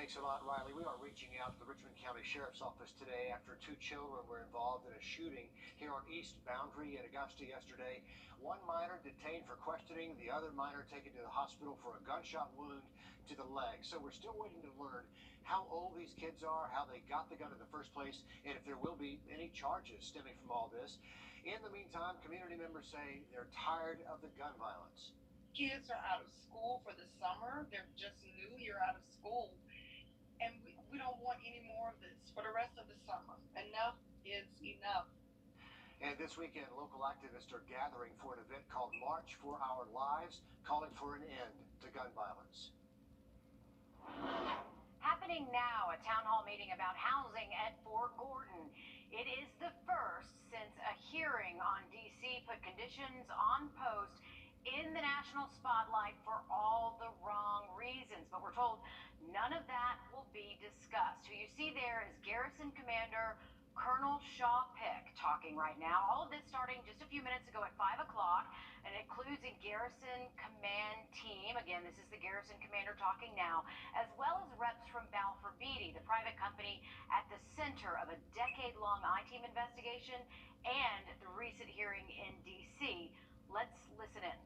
Thanks a lot, Riley. We are reaching out to the Richmond County Sheriff's Office today after two children were involved in a shooting here on East Boundary in Augusta yesterday. One minor detained for questioning, the other minor taken to the hospital for a gunshot wound to the leg. So we're still waiting to learn how old these kids are, how they got the gun in the first place, and if there will be any charges stemming from all this. In the meantime, community members say they're tired of the gun violence. Kids are out of school for the summer. They're just new year out of school. And we don't want any more of this for the rest of the summer. Enough is enough. And this weekend, local activists are gathering for an event called March for Our Lives, calling for an end to gun violence. Happening now, a town hall meeting about housing at Fort Gordon. It is the first since a hearing on D.C. put conditions on post in the national spotlight for all the wrong reasons. But we're told none of that will be discussed. Who you see there is Garrison Commander Colonel Shaw Pick talking right now. All of this starting just a few minutes ago at 5 o'clock, and it includes a Garrison Command team. Again, this is the Garrison Commander talking now, as well as reps from Wrdw, the private company at the center of a decade-long I-team investigation and the recent hearing in D.C. Let's listen in.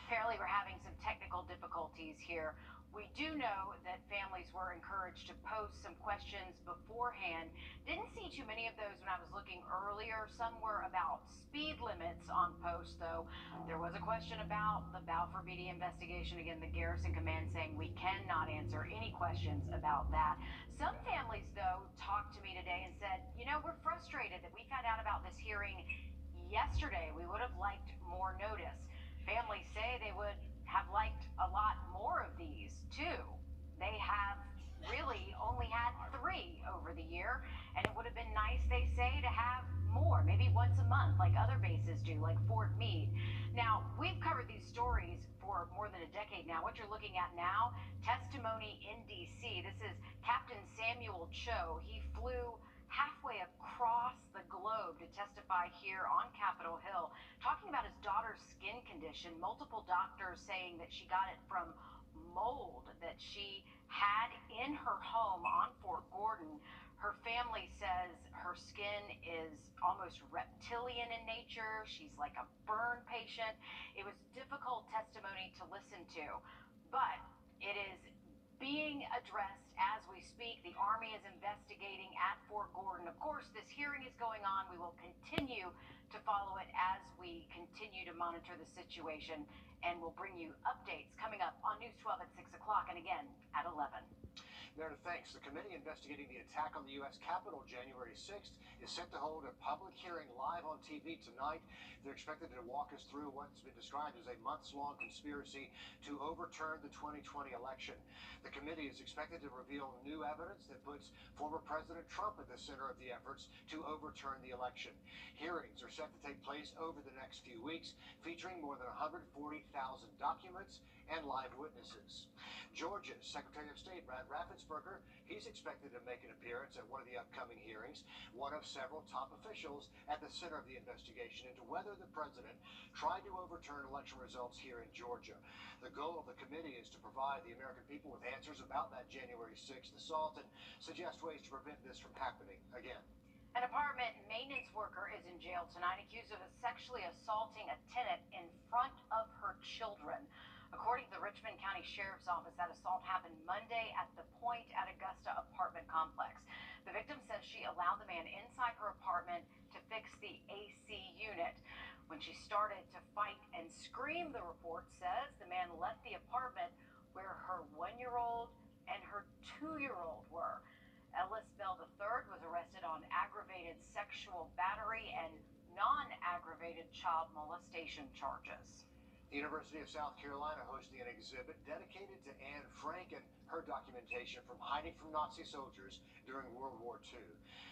Apparently, we're having some technical difficulties here. We do know that families were encouraged to post some questions beforehand. Didn't see too many of those when I was looking earlier. Some were about speed limits on posts, though. There was a question about the Wrdw investigation. Again, the Garrison Command saying we cannot answer any questions about that. Some families, though, talked to me today and said, you know, we're frustrated that we found out about this hearing yesterday. We would have liked more notice. Families say they would have liked a lot more of these, too. They have really only had 3 over the year, and it would have been nice, they say, to have more, maybe once a month, like other bases do, like Fort Meade. Now, we've covered these stories for more than a decade now. What you're looking at now, testimony in D.C. This is Captain Samuel Cho. He flew halfway across the globe to testify here on Capitol Hill, talking about his daughter's skin condition. Multiple doctors saying that she got it from mold that she had in her home on Fort Gordon. Her family says her skin is almost reptilian in nature. She's like a burn patient. It was difficult testimony to listen to, but it is being addressed as we speak. The Army is investigating at Fort Gordon. Of course, this hearing is going on. We will continue to follow it as we continue to monitor the situation, and we'll bring you updates coming up on News 12 at 6 o'clock and again at 11. Meredith, thanks. The committee investigating the attack on the U.S. Capitol January 6th is set to hold a public hearing live on TV tonight. They're expected to walk us through what's been described as a months-long conspiracy to overturn the 2020 election. The committee is expected to reveal new evidence that puts former President Trump at the center of the efforts to overturn the election. Hearings are set to take place over the next few weeks, featuring more than 140,000 documents and live witnesses. Georgia's Secretary of State Brad Raffensperger, he's expected to make an appearance at one of the upcoming hearings, one of several top officials at the center of the investigation into whether the president tried to overturn election results here in Georgia. The goal of the committee is to provide the American people with answers about that January 6th assault and suggest ways to prevent this from happening again. An apartment maintenance worker is in jail tonight, accused of sexually assaulting a tenant in front of her children. According to the Richmond County Sheriff's Office, that assault happened Monday at the Point at Augusta apartment complex. The victim says she allowed the man inside her apartment to fix the AC unit. When she started to fight and scream, the report says, the man left the apartment where her 1-year-old and her 2-year-old were. Ellis Bell III was arrested on aggravated sexual battery and non-aggravated child molestation charges. The University of South Carolina hosting an exhibit dedicated to Anne Frank and her documentation from hiding from Nazi soldiers during World War II.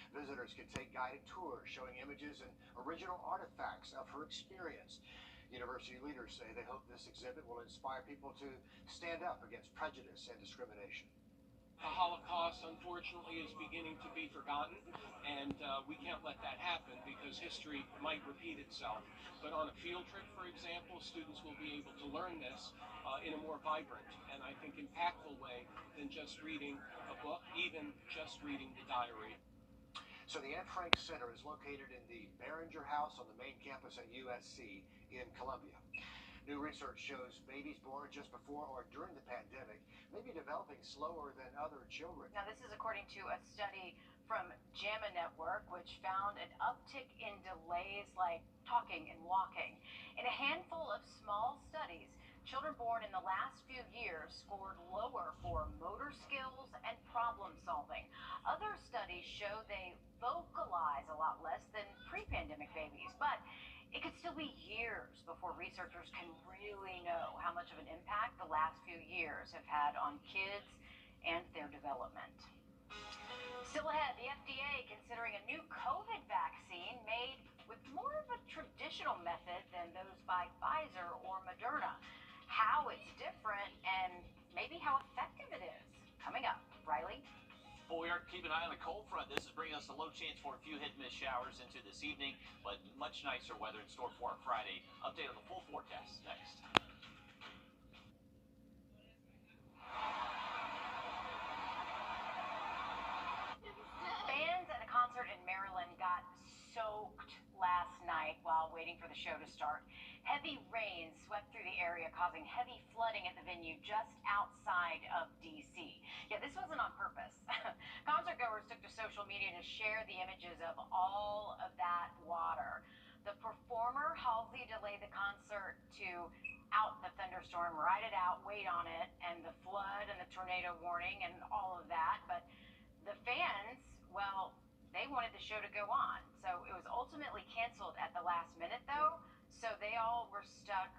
Visitors can take guided tours showing images and original artifacts of her experience. University leaders say they hope this exhibit will inspire people to stand up against prejudice and discrimination. The Holocaust, unfortunately, is beginning to be forgotten, and we can't let that happen because history might repeat itself. But on a field trip, for example, students will be able to learn this in a more vibrant and I think impactful way than just reading a book, even just reading the diary. So the Anne Frank Center is located in the Behringer House on the main campus at USC in Columbia. New research shows babies born just before or during the pandemic may be developing slower than other children. Now, this is according to a study from JAMA Network, which found an uptick in delays like talking and walking. In a handful of small studies, children born in the last few years scored lower for motor skills and problem solving. Other studies show they vocalize a lot less than pre-pandemic babies, but it could still be years before researchers can really know how much of an impact the last few years have had on kids and their development. Still ahead, the FDA considering a new COVID vaccine made with more of a traditional method than those by Pfizer or Moderna. How it's different and maybe how effective it is. Coming up, Riley. Well, we are keeping an eye on the cold front. This is bringing us a low chance for a few hit-and-miss showers into this evening, but much nicer weather in store for our Friday. Update on the full forecast next. Fans at a concert in Maryland got soaked last night while waiting for the show to start. Heavy rain swept through the area, causing heavy flooding at the venue just outside of D.C. Yeah, this wasn't on purpose. Concertgoers took to social media to share the images of all of that water. The performer, Halsey, delayed the concert to out the thunderstorm, ride it out, wait on it, and the flood and the tornado warning and all of that. But the fans, well, they wanted the show to go on. So it was ultimately canceled at the last minute, though. So they all were stuck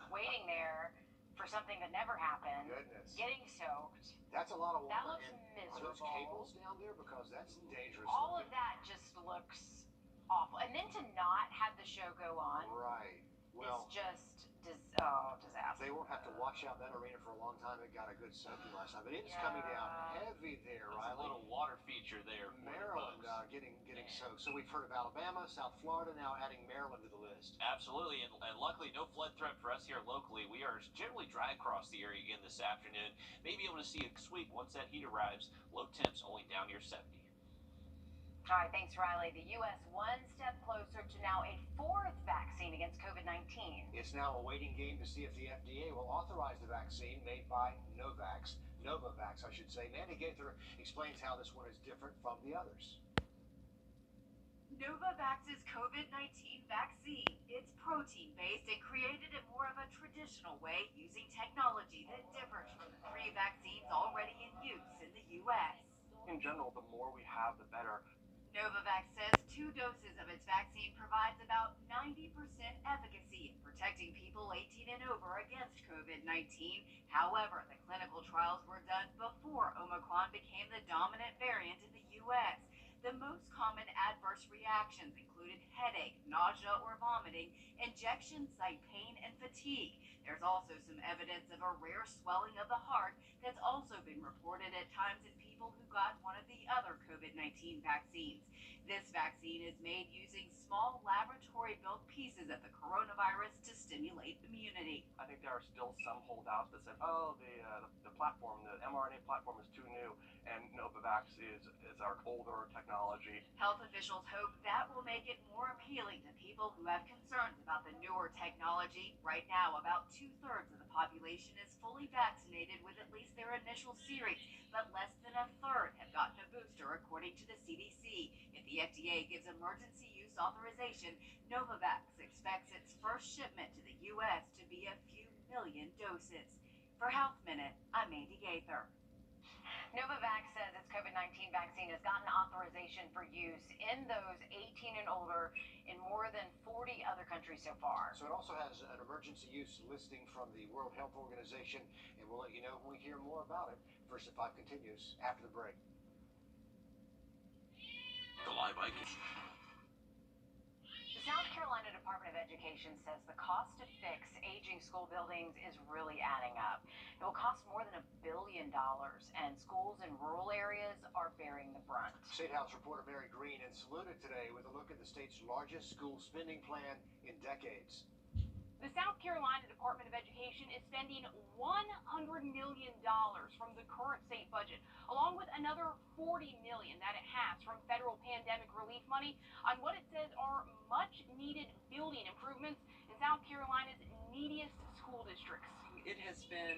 waiting there for something that never happened. Goodness. Getting soaked. That's a lot of water. That looks and miserable. Are those cables down there? Because that's dangerous. All of that just looks awful. And then to not have the show go on. Right. Well, it's just disaster. They won't have to wash out that arena for a long time. It got a good soaking last time, but it's coming down heavy there, That's Riley. a little water feature there. Maryland getting soaked. So we've heard of Alabama, South Florida, now adding Maryland to the list. Absolutely, and luckily no flood threat for us here locally. We are generally dry across the area again this afternoon. Maybe able to see a sweep once that heat arrives. Low temps only down near 70. All right, thanks, Riley. The U.S. one step closer to now a fourth vaccine against COVID-19. It's now a waiting game to see if the FDA will authorize the vaccine made by Novavax, I should say. Mandy Gaither explains how this one is different from the others. Novavax's COVID-19 vaccine. It's protein-based and created in more of a traditional way using technology that differs from the three vaccines already in use in the U.S. In general, the more we have, the better. Novavax says 2 doses of its vaccine provides about 90% efficacy in protecting people 18 and over against COVID-19. However, the clinical trials were done before Omicron became the dominant variant in the U.S. The most common adverse reactions included headache, nausea or vomiting, injection site pain, and fatigue. There's also some evidence of a rare swelling of the heart that's also been reported at times in people who got one of the other COVID-19 vaccines. This vaccine is made using small laboratory-built pieces of the coronavirus to stimulate immunity. I think there are still some holdouts that said, oh, the platform, the mRNA platform is too new, and Novavax is our older technology. Health officials hope that will make it more appealing to people who have concerns about the newer technology. Right now, about 2/3 of the population is fully vaccinated with at least their initial series, but less than a third have gotten a booster, according to the CDC. If the FDA gives emergency use authorization, Novavax expects its first shipment to the U.S. to be a few million doses. For Health Minute, I'm Mandy Gaither. Novavax says its COVID-19 vaccine has gotten authorization for use in those 18 and older in more than 40 other countries so far. So it also has an emergency use listing from the World Health Organization, and we'll let you know when we hear more about it. First at 5 continues after the break. The live Vikings. The South Carolina Department of Education says the cost to fix aging school buildings is really adding up. It will cost more than $1 billion, and schools in rural areas are bearing the brunt. State House reporter Mary Green in Saluda today with a look at the state's largest school spending plan in decades. The South Carolina Department of Education is spending $100 million from the current state budget, along with another $40 million that it has from federal pandemic relief money on what it says are much-needed building improvements in South Carolina's neediest school districts. It has been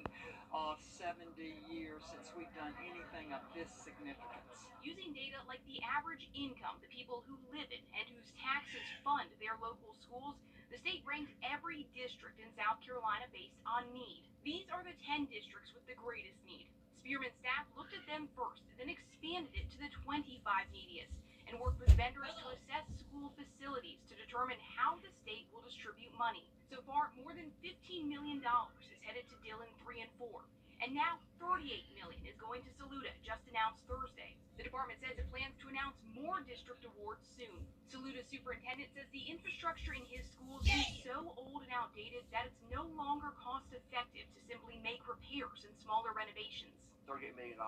70 years since we've done anything of this significance. Using data like the average income, the people who live in and whose taxes fund their local schools, the state ranks every district in South Carolina based on need. These are the 10 districts with the greatest need. Spearman staff looked at them first, then expanded it to the 25 neediest, and worked with vendors to assess school facilities to determine how the state will distribute money. So far, more than $15 million is headed to Dillon 3 and 4. And now $38 million is going to Saluda, just announced Thursday. The department says it plans to announce more district awards soon. Saluda's superintendent says the infrastructure in his schools is so old and outdated that it's no longer cost effective to simply make repairs and smaller renovations. $38 million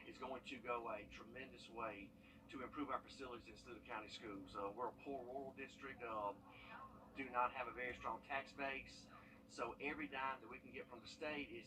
is going to go a tremendous way to improve our facilities in Saluda County schools. We're a poor rural district, do not have a very strong tax base. So every dime that we can get from the state is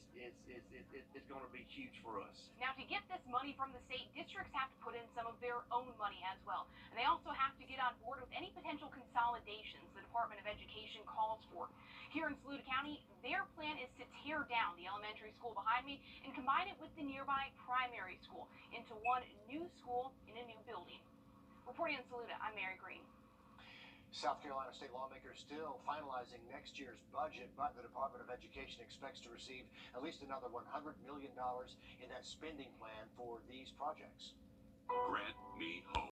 going to be huge for us. Now, to get this money from the state, districts have to put in some of their own money as well. And they also have to get on board with any potential consolidations the Department of Education calls for. Here in Saluda County, their plan is to tear down the elementary school behind me and combine it with the nearby primary school into one new school in a new building. Reporting in Saluda, I'm Mary Green. South Carolina state lawmakers still finalizing next year's budget, but the Department of Education expects to receive at least another $100 million in that spending plan for these projects. Grant me hope.